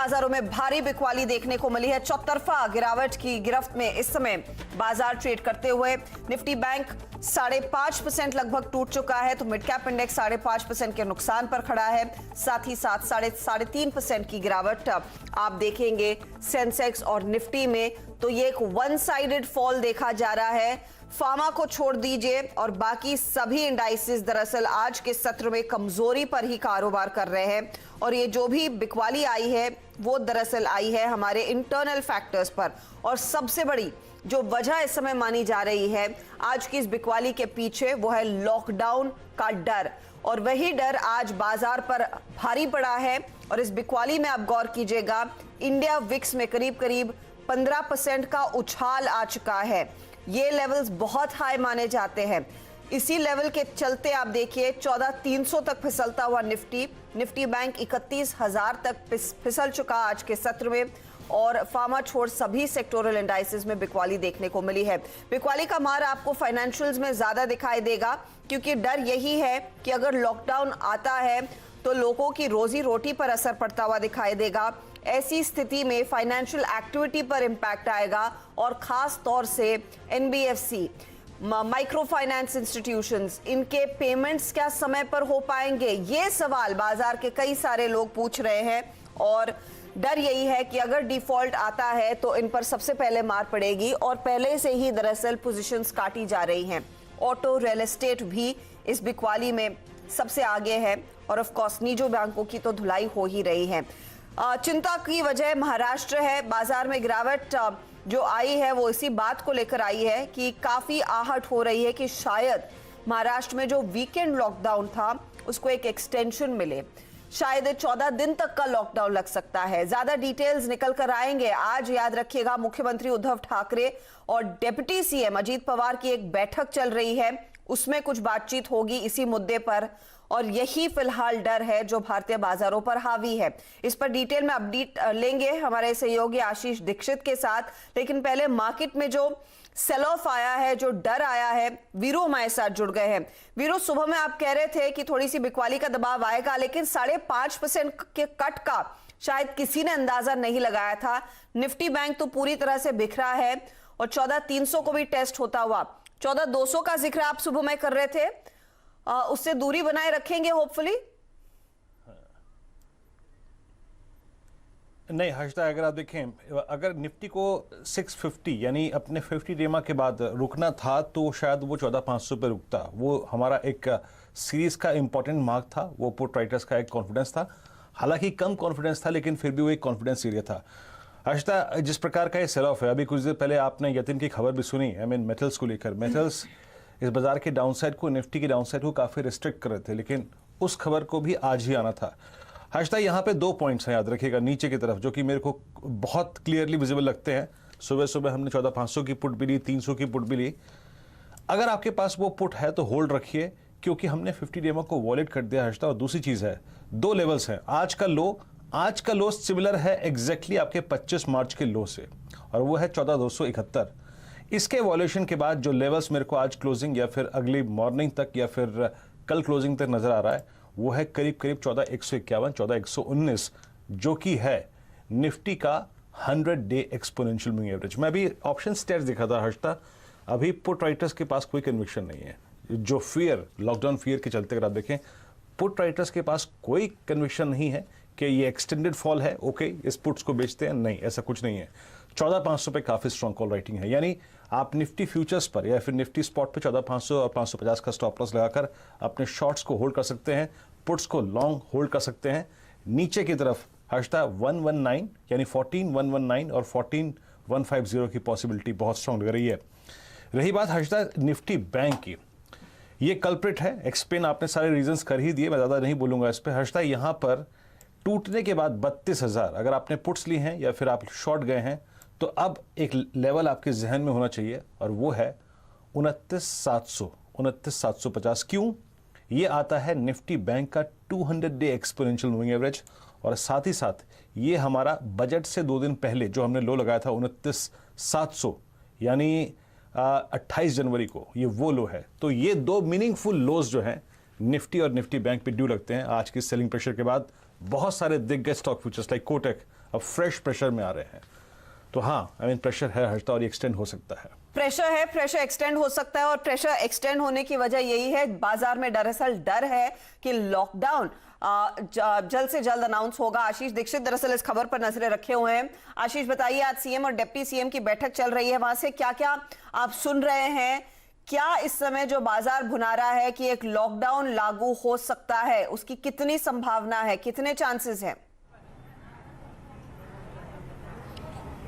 बाजारों में भारी बिकवाली देखने को मिली है। चौतरफा गिरावट की गिरफ्त में इस समय बाजार ट्रेड करते हुए निफ्टी बैंक 5.5% लगभग टूट चुका है, तो मिड कैप इंडेक्स 5.5% के नुकसान पर खड़ा है। साथ ही साथ 3.5% की गिरावट आप देखेंगे सेंसेक्स और निफ्टी में, तो ये एक वन साइडेड फॉल देखा जा रहा है। फार्मा को छोड़ दीजिए और बाकी सभी इंडाइसेस दरअसल आज के सत्र में कमजोरी पर ही कारोबार कर रहे हैं, और ये जो भी बिकवाली आई है वो दरअसल आई है हमारे इंटरनल फैक्टर्स पर। और सबसे बड़ी जो वजह इस समय मानी जा रही है आज की इस बिकवाली के पीछे वो है लॉकडाउन का डर, और वही डर आज बाजार पर भारी पड़ा है। और इस बिकवाली में आप गौर कीजिएगा, इंडिया विक्स में करीब करीब 15% का उछाल आ चुका है। ये लेवल्स बहुत हाई माने जाते हैं। इसी लेवल के चलते आप देखिए 14,300 तक फिसलता हुआ निफ्टी बैंक 31,000 तक फिसल चुका आज के सत्र में, और फार्मा छोड़ सभी सेक्टोरल इंडाइसेस में बिकवाली देखने को मिली है। बिकवाली का मार आपको फाइनेंशियल्स में ज्यादा दिखाई देगा, क्योंकि डर यही है कि अगर लॉकडाउन आता है तो लोगों की रोजी रोटी पर असर पड़ता हुआ दिखाई देगा। ऐसी स्थिति में फाइनेंशियल एक्टिविटी पर इंपैक्ट आएगा, और खास तौर से एनबीएफसी, माइक्रो फाइनेंस इंस्टीट्यूशंस, इनके पेमेंट्स क्या समय पर हो पाएंगे, ये सवाल बाजार के कई सारे लोग पूछ रहे हैं। और डर यही है कि अगर डिफॉल्ट आता है तो इन पर सबसे पहले मार पड़ेगी, और पहले से ही दरअसल पोजीशंस काटी जा रही हैं। ऑटो, रियल एस्टेट भी इस बिकवाली में सबसे आगे है, और ऑफ कोर्स निजी बैंकों की तो धुलाई हो ही रही है। चिंता की वजह महाराष्ट्र है। बाजार में गिरावट जो आई है वो इसी बात को लेकर आई है कि काफी आहट हो रही है कि शायद महाराष्ट्र में जो वीकेंड लॉकडाउन था उसको एक एक्सटेंशन मिले, शायद 14 दिन तक का लॉकडाउन लग सकता है। ज्यादा डिटेल्स निकल कर आएंगे। आज याद रखिएगा, मुख्यमंत्री उद्धव ठाकरे और डिप्टी सीएम अजीत पवार की एक बैठक चल रही है, उसमें कुछ बातचीत होगी इसी मुद्दे पर, और यही फिलहाल डर है जो भारतीय बाजारों पर हावी है। इस पर डिटेल में अपडेट लेंगे हमारे सहयोगी आशीष दीक्षित के साथ, लेकिन पहले मार्केट में जो सेल ऑफ आया है, जो डर आया है, वीरू हमारे साथ जुड़ गए हैं। वीरू, सुबह में आप कह रहे थे कि थोड़ी सी बिकवाली का दबाव आएगा, लेकिन 5.5% के कट का शायद किसी ने अंदाजा नहीं लगाया था। निफ्टी बैंक तो पूरी तरह से बिखरा है, और 14,300 को भी टेस्ट होता हुआ 14,200 का जिक्र आप सुबह में कर रहे थे, उससे दूरी बनाए रखेंगे होपफुली? नहीं हर्षदा, अगर आप देखें, अगर निफ्टी को 650 यानी अपने 50 डेमा के बाद रुकना था तो शायद वो 14,500 पे रुकता। वो हमारा एक सीरीज का इंपॉर्टेंट मार्क था, वो पुट राइटर्स का एक कॉन्फिडेंस था। हालांकि कम कॉन्फिडेंस था, लेकिन फिर भी वो एक कॉन्फिडेंस एरिया था। हर्षदा, जिस प्रकार का ये सेल ऑफ है, अभी कुछ देर पहले आपने यतिन की खबर भी सुनी, मेटल्स को लेकर। मेटल्स इस बाजार के डाउनसाइड को, निफ्टी की डाउनसाइड को काफ़ी रिस्ट्रिक्ट कर रहे थे, लेकिन उस खबर को भी आज ही आना था। हर्षदा, यहाँ पे 2 पॉइंट्स हैं, याद रखिएगा, नीचे की तरफ, जो कि मेरे को बहुत क्लियरली विजिबल लगते हैं। सुबह सुबह हमने 14,500 की पुट भी ली, 300 की पुट भी ली। अगर आपके पास वो पुट है तो होल्ड रखिए, क्योंकि हमने 50 डेमो को वॉलेट कर दिया हर्षदा। और दूसरी चीज़ है, 2 लेवल्स हैं। आज का लो सिमिलर है एग्जैक्टली आपके 25 मार्च के लो से, और वो है 14,271। इसके वॉल्यूशन के बाद जो लेवल्स मेरे को आज क्लोजिंग या फिर अगली मॉर्निंग तक या फिर कल क्लोजिंग तक नजर आ रहा है, वो है करीब करीब 14,151, 14,119, जो कि है निफ्टी का 100 डे एक्सपोनेंशियल मूविंग एवरेज। मैं अभी ऑप्शन स्टेट्स दिखा था हर्षदा, अभी पुट राइटर्स के पास कोई कन्विक्शन नहीं है। जो फियर, लॉकडाउन फियर के चलते अगर आप देखें, पुट राइटर्स के पास कोई कन्विक्शन नहीं है कि ये एक्सटेंडेड फॉल है, ओके इस पुट्स को बेचते हैं, नहीं, ऐसा कुछ नहीं है। 14,500 पे काफी स्ट्रॉन्ग कॉल राइटिंग है, यानी आप निफ्टी फ्यूचर्स पर या फिर निफ्टी स्पॉट पे 14,500 और 550 का स्टॉप लॉस लगाकर अपने शॉर्ट्स को होल्ड कर सकते हैं, पुट्स को लॉन्ग होल्ड कर सकते हैं। नीचे की तरफ हर्षदा 119 यानी 14,119 और 14,150 की पॉसिबिलिटी बहुत स्ट्रॉन्ग लग रही है। रही बात हर्षदा निफ्टी बैंक की, ये कल्प्रिट है। एक्सप्लेन आपने सारे रीजंस कर ही दिए, मैं ज्यादा नहीं बोलूंगा इस पर। हर्षदा, यहाँ पर टूटने के बाद 32,000 अगर आपने पुट्स ली हैं या फिर आप शॉर्ट गए हैं, तो अब एक लेवल आपके जहन में होना चाहिए, और वो है 29,700, 29,750। क्यों? ये आता है निफ्टी बैंक का 200 डे एक्सपोनेंशियल मूविंग एवरेज, और साथ ही साथ ये हमारा बजट से 2 दिन पहले जो हमने लो लगाया था 29,700 यानी 28 जनवरी को, ये वो लो है। तो ये 2 मीनिंगफुल लोज जो हैं निफ्टी और निफ्टी बैंक पे ड्यू लगते हैं आज की सेलिंग प्रेशर के बाद। बहुत सारे दिग्गज स्टॉक फ्यूचर्स लाइक कोटक, अब फ्रेश प्रेशर में आ रहे हैं। तो हाँ, आई मीन प्रेशर है हर्षदा, और एक्सटेंड हो सकता है। प्रेशर है, प्रेशर एक्सटेंड हो सकता है, और प्रेशर एक्सटेंड होने की वजह यही है, बाजार में दरअसल डर है कि लॉकडाउन जल्द से जल्द अनाउंस होगा। आशीष दीक्षित दरअसल इस खबर पर नजरें रखे हुए हैं। आशीष बताइए, आज सीएम और डिप्टी सीएम की बैठक चल रही है, वहां से क्या क्या आप सुन रहे हैं? क्या इस समय जो बाजार भुना रहा है कि एक लॉकडाउन लागू हो सकता है, उसकी कितनी संभावना है, कितने चांसेस हैं?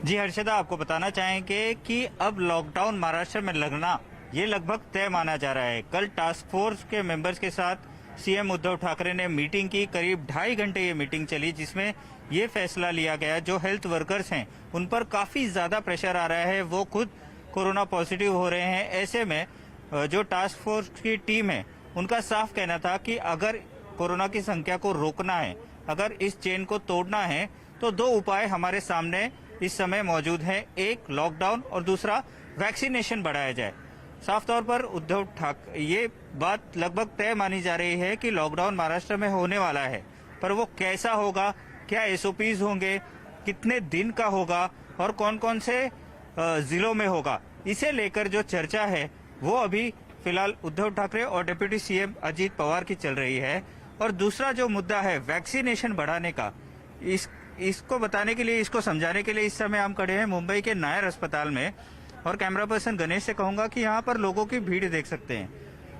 जी हर्षदा, आपको बताना चाहेंगे कि अब लॉकडाउन महाराष्ट्र में लगना ये लगभग तय माना जा रहा है। कल टास्क फोर्स के मेंबर्स के साथ सीएम उद्धव ठाकरे ने मीटिंग की। करीब 2.5 घंटे ये मीटिंग चली, जिसमें ये फैसला लिया गया जो हेल्थ वर्कर्स हैं उन पर काफी ज्यादा प्रेशर आ रहा है, वो खुद कोरोना पॉजिटिव हो रहे हैं। ऐसे में जो टास्क फोर्स की टीम है उनका साफ कहना था कि अगर कोरोना की संख्या को रोकना है, अगर इस चेन को तोड़ना है, तो 2 उपाय हमारे सामने इस समय मौजूद है। एक लॉकडाउन और दूसरा वैक्सीनेशन बढ़ाया जाए। साफ तौर पर उद्धव ठाकरे ये बात लगभग तय मानी जा रही है कि लॉकडाउन महाराष्ट्र में होने वाला है, पर वो कैसा होगा, क्या एसओपीज होंगे, कितने दिन का होगा और कौन कौन से जिलों में होगा, इसे लेकर जो चर्चा है वो अभी फिलहाल उद्धव ठाकरे और डिप्टी सीएम अजीत पवार की चल रही है। और दूसरा जो मुद्दा है वैक्सीनेशन बढ़ाने का, इसको बताने के लिए, इसको समझाने के लिए इस समय हम खड़े हैं मुंबई के नायर अस्पताल में, और कैमरा पर्सन गणेश से कहूंगा कि यहाँ पर लोगों की भीड़ देख सकते हैं।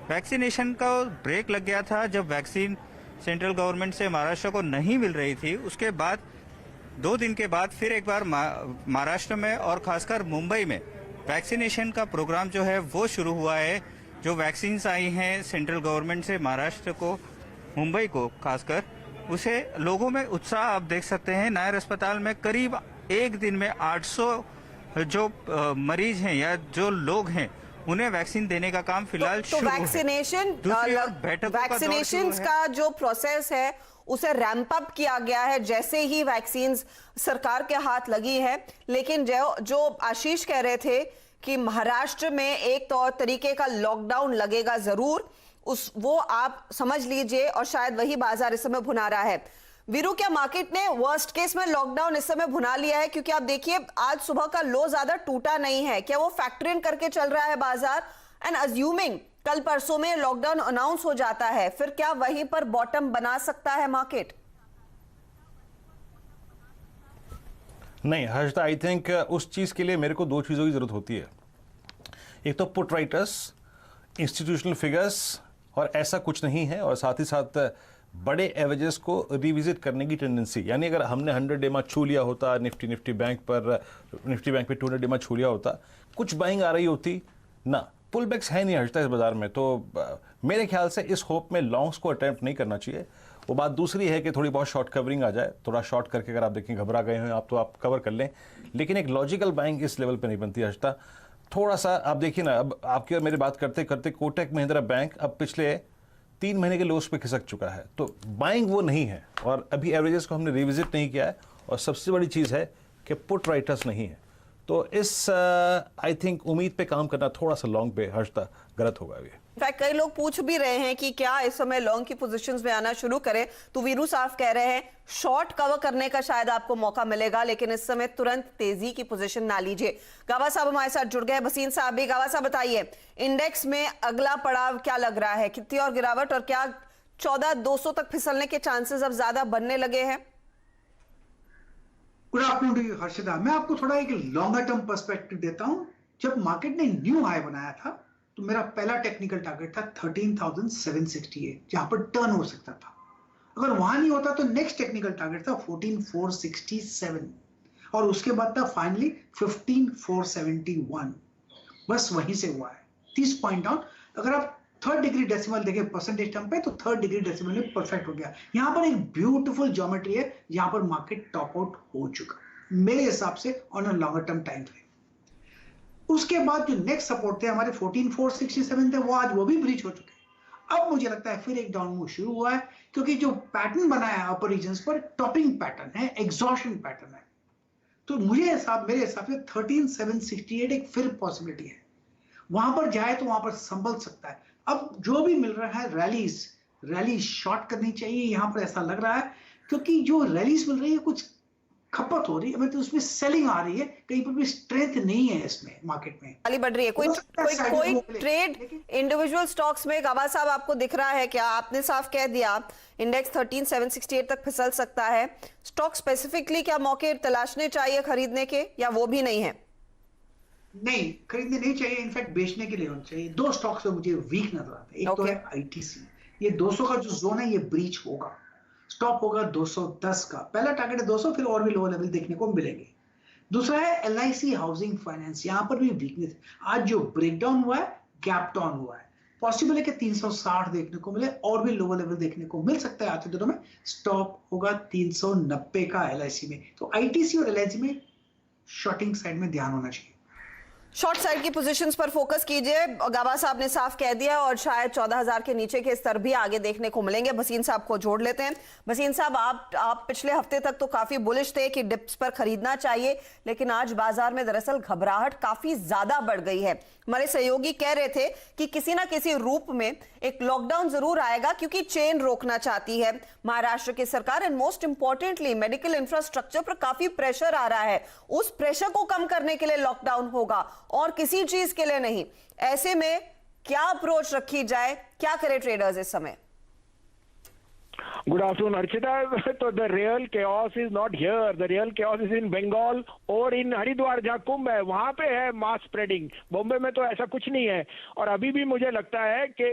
वैक्सीनेशन का ब्रेक लग गया था जब वैक्सीन सेंट्रल गवर्नमेंट से महाराष्ट्र को नहीं मिल रही थी। उसके बाद 2 दिन के बाद फिर एक बार महाराष्ट्र में और खासकर मुंबई में वैक्सीनेशन का प्रोग्राम जो है वो शुरू हुआ है। जो वैक्सीन आई हैं सेंट्रल गवर्नमेंट से महाराष्ट्र को, मुंबई को खासकर, उसे लोगों में उत्साह आप देख सकते हैं। नायर अस्पताल में करीब एक दिन में 800 जो मरीज हैं या जो लोग हैं उन्हें वैक्सीन देने का काम फिलहाल शुरू है। वैक्सीनेशन का जो प्रोसेस है उसे रैंप अप किया गया है जैसे ही वैक्सीन सरकार के हाथ लगी है। लेकिन जो आशीष कह रहे थे कि महाराष्ट्र में एक तौर तरीके का लॉकडाउन लगेगा जरूर, वो आप समझ लीजिए, और शायद वही बाजार इस समय भुना रहा है। वीरू, क्या मार्केट ने वर्स्ट केस में लॉकडाउन इस समय भुना लिया है? क्योंकि आप देखिए आज सुबह का लो ज्यादा टूटा नहीं है, क्या वो फैक्टर इन करके चल रहा है बाजार? एंड अज्यूमिंग कल परसों में लॉकडाउन अनाउंस हो जाता है, फिर क्या वहीं पर बॉटम बना सकता है मार्केट? नहीं हर्षदा, आई थिंक उस चीज के लिए मेरे को 2 चीजों की जरूरत होती है। एक तो पुट राइटर्स, इंस्टीट्यूशनल फिगर्स, और ऐसा कुछ नहीं है, और साथ ही साथ बड़े एवरेजेस को रिविजिट करने की टेंडेंसी। यानी अगर हमने 100 डेमा छू लिया होता, निफ्टी बैंक पे 200 डेमा छू लिया होता, कुछ बाइंग आ रही होती ना। पुल बैक्स है नहीं हर्षदा इस बाजार में, तो मेरे ख्याल से इस होप में लॉन्ग्स को अटेम्प्ट नहीं करना चाहिए। वो बात दूसरी है कि थोड़ी बहुत शॉर्ट कवरिंग आ जाए, थोड़ा शॉर्ट करके अगर आप देखें घबरा गए हैं आप तो आप कवर कर लें, लेकिन एक लॉजिकल बाइंग इस लेवल पे नहीं बनती हर्षदा। थोड़ा सा आप देखिए ना, अब आपकी और मेरी बात करते करते कोटक महिंद्रा बैंक अब पिछले 3 महीने के लोस पे खिसक चुका है, तो बाइंग वो नहीं है, और अभी एवरेजेस को हमने रिविजिट नहीं किया है, और सबसे बड़ी चीज़ है कि पुट राइटर्स नहीं है। तो इस आई थिंक उम्मीद पे काम करना थोड़ा सा लॉन्ग पे हर्षदा गलत होगा। अभी इनफैक्ट कई लोग पूछ भी रहे हैं कि क्या इस समय लॉन्ग की पोजीशंस में आना शुरू करें, तो वीरू साफ कह रहे हैं शॉर्ट कवर करने का शायद आपको मौका मिलेगा, लेकिन इस समय तुरंत तेजी की पोजीशन ना लीजिए। गावा साहब हमारे साथ जुड़ गए, भसीन साहब भी। गावा साहब बताइए, इंडेक्स में अगला पड़ाव क्या लग रहा है? कितनी और गिरावट, और क्या 14,200 तक फिसलने के चांसेस अब ज्यादा बनने लगे हैं? गुड आफ्टरनून हर्षदा, मैं आपको थोड़ा एक लॉन्गर टर्म पर्सपेक्टिव देता हूं। जब मार्केट ने न्यू हाई बनाया था तो मेरा पहला टेक्निकल टारगेट था 13,768, जहां पर टर्न हो सकता था। अगर वहां नहीं होता तो नेक्स्ट टेक्निकल टारगेट था 14,467, और उसके बाद था फाइनली 15,471। बस वहीं से हुआ है 30 पॉइंट डाउन। अगर आप 3rd डिग्री डेसिमल देखें परसेंटेज टर्म पे, तो 3rd डिग्री डेसिमल में परफेक्ट हो गया। यहां पर एक ब्यूटीफुल ज्योमेट्री है, यहां पर मार्केट टॉप आउट हो चुका मेरे हिसाब से on a longer term time frame. उसके बाद जो नेक्स्ट सपोर्ट थे हमारे 14,467 थे, वो भी ब्रीच हो चुके हैं। अब मुझे लगता है फिर एक डाउन मूव शुरू हुआ है, क्योंकि जो पैटर्न बनाया है अपर रीजन्स पर टॉपिंग पैटर्न है, एग्जॉशन पैटर्न है। तो मेरे हिसाब से 13,768 एक फिर पॉसिबिलिटी है, वहां पर जाए तो वहां पर संभल सकता है। अब जो भी मिल रहा है रैली शॉर्ट करनी चाहिए, यहां पर ऐसा लग रहा है, क्योंकि जो रैलीज मिल रही है कुछ खपत हो रही है, मतलब उसमें सेलिंग आ रही है, कहीं पर भी स्ट्रेंथ नहीं है इसमें मार्केट में। वाली बढ़ रही है। कोई ट्रेड इंडिविजुअल स्टॉक्स में गवा साहब आपको दिख रहा है क्या? आपने साफ कह दिया इंडेक्स 13768 तक फिसल सकता है। स्टॉक स्पेसिफिकली क्या मौके तलाशने चाहिए खरीदने के, या वो भी नहीं है? नहीं, खरीदने नहीं चाहिए, इनफैक्ट बेचने के लिए होना चाहिए। दो स्टॉक्स में मुझे वीक नजर आते हैं। एक तो है आईटीसी, ये 200 का जो जोन है ये ब्रीच होगा, स्टॉप होगा 210 का, पहला टारगेट है 200, फिर और भी लो लेवल देखने को मिलेंगे। दूसरा है एलआईसी हाउसिंग फाइनेंस, यहां पर भी वीकनेस, आज जो ब्रेकडाउन हुआ है, गैप डाउन हुआ है, पॉसिबल है कि 360 देखने को मिले, और भी लोअर लेवल देखने को मिल सकता है आते दिनों में। स्टॉप होगा 390 का एलआईसी में। तो आईटीसी और एलआईसी में शॉर्टिंग साइड में ध्यान होना चाहिए। शॉर्ट साइड की पोजीशंस पर फोकस कीजिए, गाबा साहब ने साफ कह दिया, और शायद 14,000 के नीचे के स्तर भी आगे देखने को मिलेंगे। भसीन साहब को जोड़ लेते हैं। भसीन साहब, आप पिछले हफ्ते तक तो काफी बुलिश थे कि डिप्स पर खरीदना चाहिए, लेकिन आज बाजार में दरअसल घबराहट काफी ज्यादा बढ़ गई है। हमारे सहयोगी कह रहे थे कि किसी ना किसी रूप में एक लॉकडाउन जरूर आएगा, क्योंकि चेन रोकना चाहती है महाराष्ट्र की सरकार, and most importantly medical infrastructure पर काफी प्रेशर आ रहा है। उस प्रेशर को कम करने के लिए लॉकडाउन होगा और किसी चीज के लिए नहीं। ऐसे में क्या अप्रोच रखी जाए, क्या करे ट्रेडर्स इस समय? Good afternoon, Archita. So the real chaos is not here. The real chaos is in Bengal और in हरिद्वार जहाँ कुंभ है, वहाँ पे है मास स्प्रेडिंग। बॉम्बे में तो ऐसा कुछ नहीं है। और अभी भी मुझे लगता है कि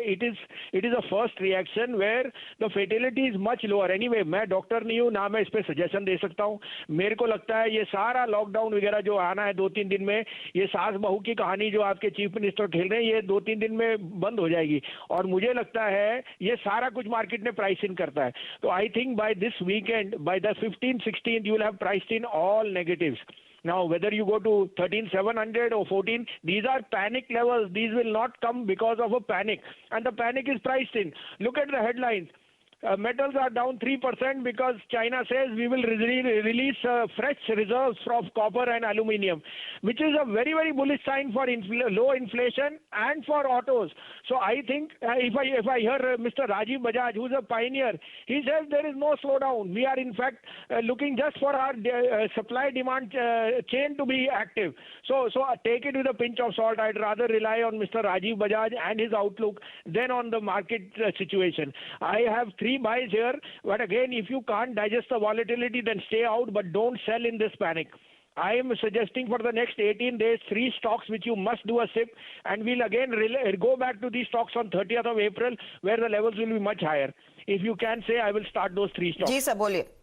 it is a first reaction where the fatality is much lower. Anyway, मैं डॉक्टर नहीं हूँ, ना मैं इस पे सजेशन दे सकता हूँ। मेरे को लगता है ये सारा लॉकडाउन वगैरह जो आना है 2-3 दिन में, ये सास बहू की कहानी जो आपके चीफ मिनिस्टर खेल रहे हैं, ये 2-3 दिन में बंद हो जाएगी। और मुझे लगता है ये सारा कुछ मार्केट में प्राइस इन करता है। तो I think by this weekend, by the 15th, 16th, you will have priced in all negatives. Now, whether you go to 13,700 or 14, these are panic levels. These will not come because of a panic. And the panic is priced in. Look at the headlines. Metals are down 3% because China says we will release fresh reserves of copper and aluminium, which is a very, very bullish sign for low inflation and for autos. So I think if I hear Mr. Rajiv Bajaj, who's a pioneer, he says there is no slowdown. We are in fact looking just for our supply-demand chain to be active. So take it with a pinch of salt. I'd rather rely on Mr. Rajiv Bajaj and his outlook than on the market situation. I have 3 buys here, but again, if you can't digest the volatility, then stay out, but don't sell in this panic. I am suggesting for the next 18 days 3 stocks which you must do a sip, and we'll again go back to these stocks on 30th of April where the levels will be much higher. If you can say, I will start those 3 stocks. जी sir, बोलिए।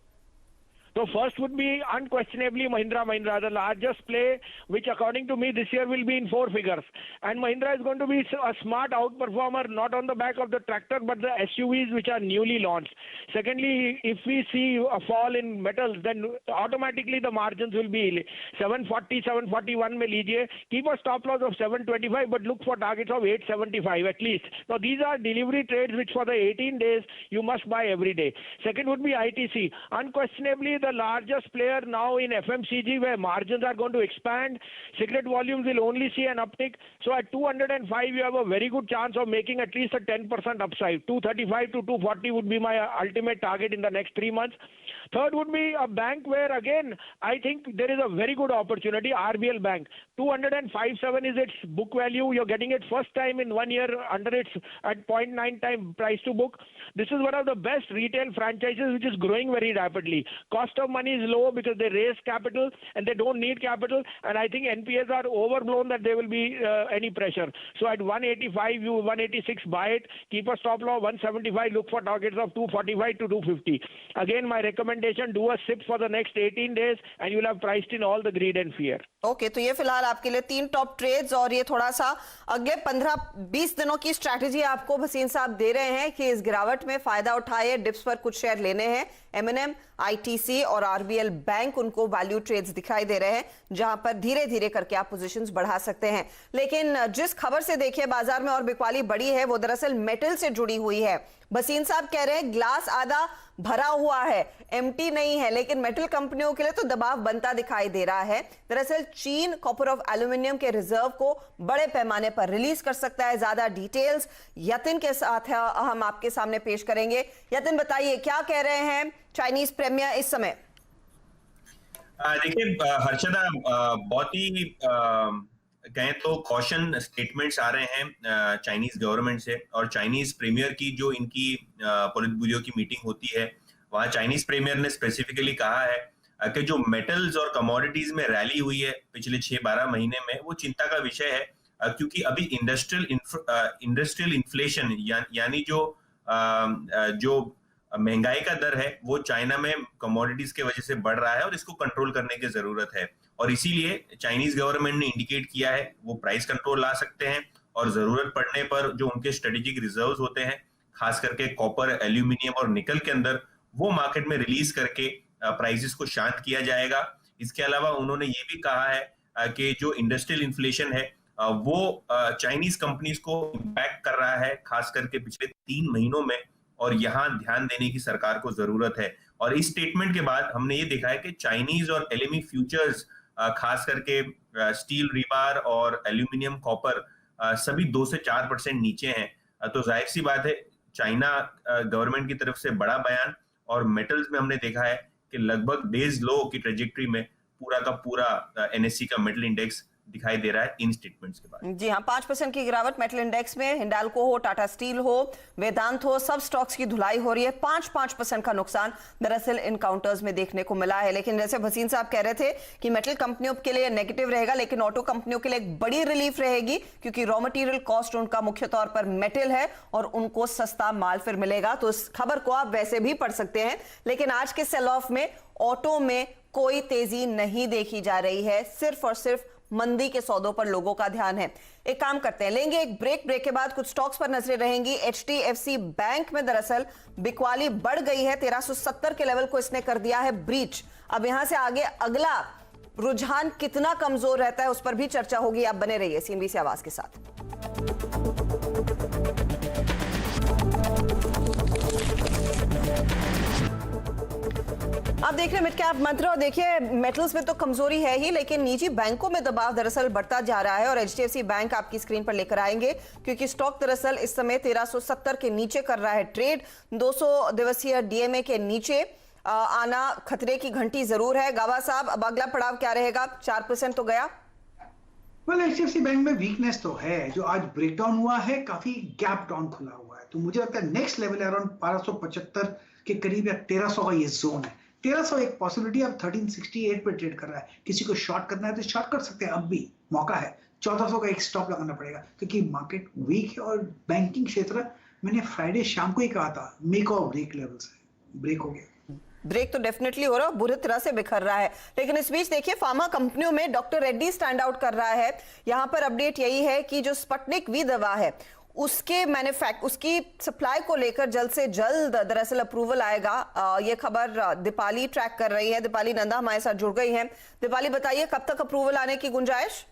So first would be unquestionably Mahindra & Mahindra, the largest play, which according to me this year will be in 4 figures. And Mahindra is going to be a smart outperformer, not on the back of the tractor, but the SUVs which are newly launched. Secondly, if we see a fall in metals, then automatically the margins will be 740, 741 mein lijiye. Keep a stop loss of 725, but look for targets of 875 at least. Now these are delivery trades which for the 18 days you must buy every day. Second would be ITC. Unquestionably the largest player now in FMCG, where margins are going to expand. Cigarette volumes will only see an uptick. So at 205, you have a very good chance of making at least a 10% upside. 235 to 240 would be my ultimate target in the next 3 months. Third would be a bank where, again, I think there is a very good opportunity, RBL Bank. 205.7 is its book value. You're getting it first time in 1 year under its at 0.9 time price to book. This is one of the best retail franchises which is growing very rapidly. Cost of money is low because they raise capital and they don't need capital. And I think NPAs are overblown that there will be any pressure. So at 185, 186, buy it. Keep a stop loss. 175, look for targets of 245 to 250. Again, my recommendation, do a SIP for the next 18 days and you'll have priced in all the greed and fear. Okay, तो ये फिलहाल आपके लिए 3 top trades और ये थोड़ा सा अगले 15-20 दिनों की स्ट्रैटेजी आपको भसीन साहब दे रहे हैं कि इस गिरावट में फायदा उठाए, डिप्स पर कुछ शेयर लेने हैं। M&M, ITC और RBL बैंक उनको वैल्यू ट्रेड्स दिखाई दे रहे हैं, जहां पर धीरे धीरे करके आप पोजीशंस बढ़ा सकते हैं। लेकिन जिस खबर से देखिए बाजार में और बिकवाली बढ़ी है, वो दरअसल मेटल से जुड़ी हुई है। भसीन साहब कह रहे हैं ग्लास आधा भरा हुआ है, एम्प्टी नहीं है, लेकिन मेटल कंपनियों के लिए तो दबाव बनता दिखाई दे रहा है। दरअसल चीन कॉपर ऑफ एल्यूमिनियम के रिजर्व को बड़े पैमाने पर रिलीज कर सकता है। ज्यादा डिटेल्स यतिन के साथ हम आपके सामने पेश करेंगे। यतिन, बताइए क्या कह रहे हैं चाइनीज प्रीमियर इस समय? देखिए हर्षदा, बहुत ही कहें तो कॉशन स्टेटमेंट्स आ रहे हैं चाइनीज गवर्नमेंट से, और चाइनीज प्रीमियर की जो इनकी पोलित ब्यूरो की मीटिंग होती है, वहां चाइनीज प्रीमियर ने स्पेसिफिकली कहा है कि जो मेटल्स और कमोडिटीज में रैली हुई है पिछले 6-12 महीने में, वो चिंता का विषय है, क्योंकि अभी इंडस्ट्रियल इन्फ्लेशन यानी जो महंगाई का दर है वो चाइना में कमोडिटीज के वजह से बढ़ रहा है, और इसको कंट्रोल करने की जरूरत है। और इसीलिए चाइनीज गवर्नमेंट ने इंडिकेट किया है वो प्राइस कंट्रोल ला सकते हैं, और जरूरत पड़ने पर जो उनके स्ट्रेटेजिक रिजर्व्स होते हैं, खास करके कॉपर, एल्यूमिनियम और निकल के अंदर, वो मार्केट में रिलीज करके प्राइसेस को शांत किया जाएगा। इसके अलावा उन्होंने ये भी कहा है कि जो इंडस्ट्रियल इन्फ्लेशन है वो चाइनीज कंपनीज को इम्पैक्ट कर रहा है, खास करके पिछले 3 महीनों में, और यहाँ ध्यान देने की सरकार को जरूरत है। और इस स्टेटमेंट के बाद हमने ये देखा है कि चाइनीज और एलएमई फ्यूचर्स, खास करके स्टील, रीबार और एल्यूमिनियम, कॉपर, सभी 2 से 4% नीचे हैं। तो जाहिर सी बात है, चाइना गवर्नमेंट की तरफ से बड़ा बयान, और मेटल्स में हमने देखा है कि लगभग डेज लो की ट्रेजेक्टरी में पूरा का पूरा एनएससी का मेटल इंडेक्स दिखाई दे रहा है इन स्टेटमेंट्स के बाद। जी हाँ, 5% की गिरावट मेटल इंडेक्स में। हिंडाल्को हो, टाटा स्टील हो, वेदांत हो, सब स्टॉक्स की धुलाई हो रही है। 5% का नुकसान दरअसल इन काउंटर्स में देखने को मिला है। लेकिन जैसे भसीन साहब कह रहे थे कि मेटल कंपनियों के लिए नेगेटिव रहेगा, लेकिन ऑटो कंपनियों के लिए एक बड़ी रिलीफ रहेगी, क्योंकि रॉ मटेरियल कॉस्ट उनका मुख्य तौर पर मेटल है और उनको सस्ता माल फिर मिलेगा। तो इस खबर को आप वैसे भी पढ़ सकते हैं। लेकिन आज के सेल ऑफ में ऑटो में कोई तेजी नहीं देखी जा रही है, सिर्फ और सिर्फ मंदी के सौदों पर लोगों का ध्यान है। एक काम करते हैं, लेंगे एक ब्रेक के बाद कुछ स्टॉक्स पर नजरें रहेंगी। एचडीएफसी बैंक में दरअसल बिकवाली बढ़ गई है, 1370 के लेवल को इसने कर दिया है ब्रीच। अब यहां से आगे अगला रुझान कितना कमजोर रहता है उस पर भी चर्चा होगी। आप बने रहिए सीएनबीसी आवाज के साथ। आप देख रहे हैं मिड कैप मंत्र, और देखिए मेटल्स में तो कमजोरी है ही, लेकिन निजी बैंकों में दबाव दरअसल बढ़ता जा रहा है। और एचडीएफसी बैंक आपकी स्क्रीन पर लेकर आएंगे, क्योंकि स्टॉक दरअसल इस समय 1370 के नीचे कर रहा है ट्रेड। 200 दिवसीय डीएमए के नीचे आना खतरे की घंटी जरूर है। गावा साहब, अब अगला पड़ाव क्या रहेगा? 4% तो गया। वेल, एचडीएफसी बैंक में वीकनेस तो है, जो आज ब्रेकडाउन हुआ है, काफी गैप डाउन खुला हुआ है। तो मुझे लगता है नेक्स्ट लेवल अराउंड 1275 के करीब या 1300 का ये जोन है। 1300 एक पॉसिबिलिटी। अब 1368 पे ट्रेड कर रहा है, किसी को शॉर्ट करना है तो शॉर्ट कर सकते हैं, अब भी मौका है। 1400 का एक स्टॉप लगाना पड़ेगा, क्योंकि मार्केट वीक है और बैंकिंग क्षेत्र, मैंने फ्राइडे शाम को ही कहा था, मेक और ब्रेक लेवल से ब्रेक हो गया। ब्रेक तो डेफिनेटली हो रहा है, बुरी तरह से बिखर रहा है। लेकिन इस बीच देखिए फार्मा कंपनियों में डॉक्टर रेड्डी स्टैंड आउट कर रहा है। यहां पर अपडेट यही है कि जो स्पुतनिक वी दवा है उसके उसकी सप्लाई को लेकर जल्द से जल्द दरअसल अप्रूवल आएगा। ये खबर दीपाली ट्रैक कर रही है। दीपाली नंदा हमारे साथ जुड़ गई हैं। दीपाली, बताइए कब तक अप्रूवल आने की गुंजाइश?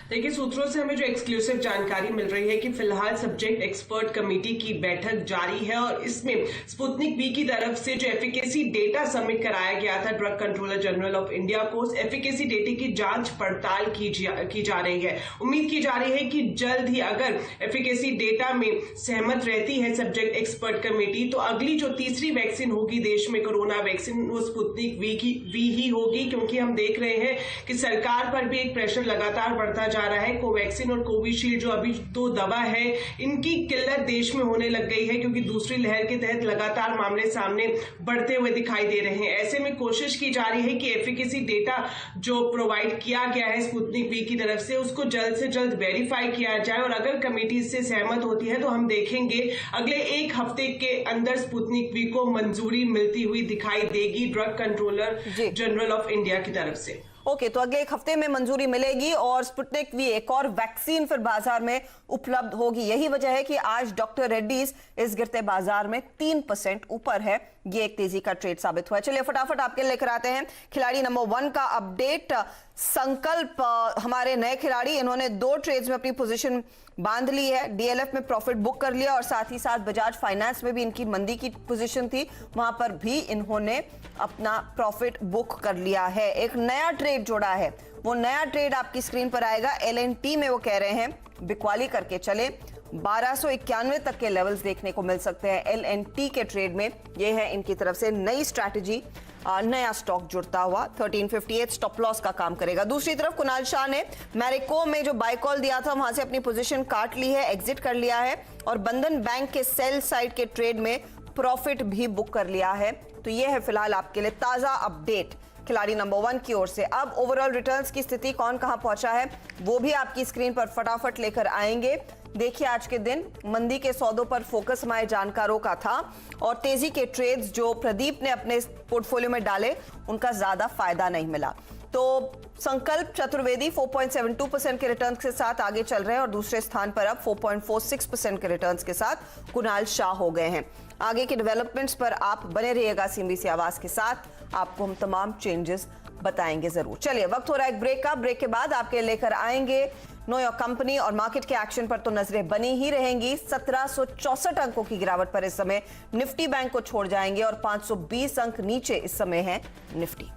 देखिए, सूत्रों से हमें जो एक्सक्लूसिव जानकारी मिल रही है कि फिलहाल सब्जेक्ट एक्सपर्ट कमेटी की बैठक जारी है, और इसमें स्पुतनिक वी की तरफ से जो एफिकेसी डेटा सबमिट कराया गया था drug controller general of India को, उस एफिकेसी डेटा की जांच पड़ताल की जा रही है। उम्मीद की जा रही है कि जल्द ही अगर एफिकेसी डेटा में सहमत रहती है सब्जेक्ट एक्सपर्ट कमेटी, तो अगली जो तीसरी वैक्सीन होगी देश में कोरोना वैक्सीन, वो स्पुतनिक वी ही होगी। क्योंकि हम देख रहे हैं कि सरकार पर भी एक प्रेशर लगातार बढ़ता जा रहा है। कोवैक्सीन और कोविशील्ड जो अभी 2 दवा है, इनकी किल्लत देश में होने लग गई है, क्योंकि दूसरी लहर के तहत लगातार मामले सामने बढ़ते हुए दिखाई दे रहे हैं। ऐसे में कोशिश की जा रही है कि एफिकेसी डेटा जो प्रोवाइड किया गया है स्पुतनिक वी की तरफ से, उसको जल्द से जल्द वेरीफाई किया जाए, और अगर कमेटी इससे सहमत होती है तो हम देखेंगे अगले 1 हफ्ते के अंदर स्पुतनिक वी को मंजूरी मिलती हुई दिखाई देगी drug controller general of India की तरफ से। ओके, तो अगले 1 हफ्ते में मंजूरी मिलेगी और स्पुतनिक वी, एक और वैक्सीन फिर बाजार में उपलब्ध होगी। यही वजह है कि आज डॉक्टर रेड्डीज इस गिरते बाजार में 3% ऊपर है। ये एक तेजी का ट्रेड साबित हुआ है। चलिए फटाफट आपके लेकर आते हैं खिलाड़ी नंबर 1 का अपडेट। संकल्प हमारे नए खिलाड़ी, इन्होंने 2 ट्रेड्स में अपनी पोजीशन बांध ली है। डीएलएफ में प्रॉफिट बुक कर लिया, और साथ ही साथ बजाज फाइनेंस में भी इनकी मंदी की पोजीशन थी, वहां पर भी इन्होंने अपना प्रॉफिट बुक कर लिया है। एक नया ट्रेड जोड़ा है, वो नया ट्रेड आपकी स्क्रीन पर आएगा। एलएनटी में वो कह रहे हैं बिकवाली करके चले, 1291 तक के लेवल्स देखने को मिल सकते हैं एलएनटी के ट्रेड में। ये है इनकी तरफ से नई स्ट्रैटेजी। नया स्टॉक जुड़ता हुआ 1358 स्टॉप लॉस का काम करेगा। दूसरी तरफ कुणाल शाह ने मैरिको में जो बाय कॉल दिया था वहां से अपनी पोजीशन काट ली है, एग्जिट कर लिया है और बंधन बैंक के सेल साइड के ट्रेड में प्रॉफिट भी बुक कर लिया है। तो यह है फिलहाल आपके लिए ताजा अपडेट खिलाड़ी नंबर 1 की ओर से। अब ओवरऑल रिटर्न्स की स्थिति कौन कहां पहुंचा है वो भी आपकी स्क्रीन पर फटाफट लेकर आएंगे। देखिए आज के दिन मंदी के सौदों पर फोकस हमारे जानकारों का था और तेजी के ट्रेड्स जो प्रदीप ने अपने पोर्टफोलियो में डाले उनका ज्यादा फायदा नहीं मिला। तो संकल्प चतुर्वेदी 4.72% के रिटर्न्स के साथ आगे चल रहे हैं और दूसरे स्थान पर अब 4.46% के रिटर्न्स के साथ कुणाल शाह हो गए हैं। आगे के डेवलपमेंट्स पर आप बने रहिएगा सीएनबीसी आवाज के साथ, आपको हम तमाम चेंजेस बताएंगे जरूर। चलिए वक्त हो रहा है एक ब्रेक का। ब्रेक के बाद आपके लेकर आएंगे नो योर कंपनी और मार्केट के एक्शन पर तो नजरें बनी ही रहेंगी। 1764 अंकों की गिरावट पर इस समय निफ्टी बैंक को छोड़ जाएंगे और 520 अंक नीचे इस समय है निफ्टी।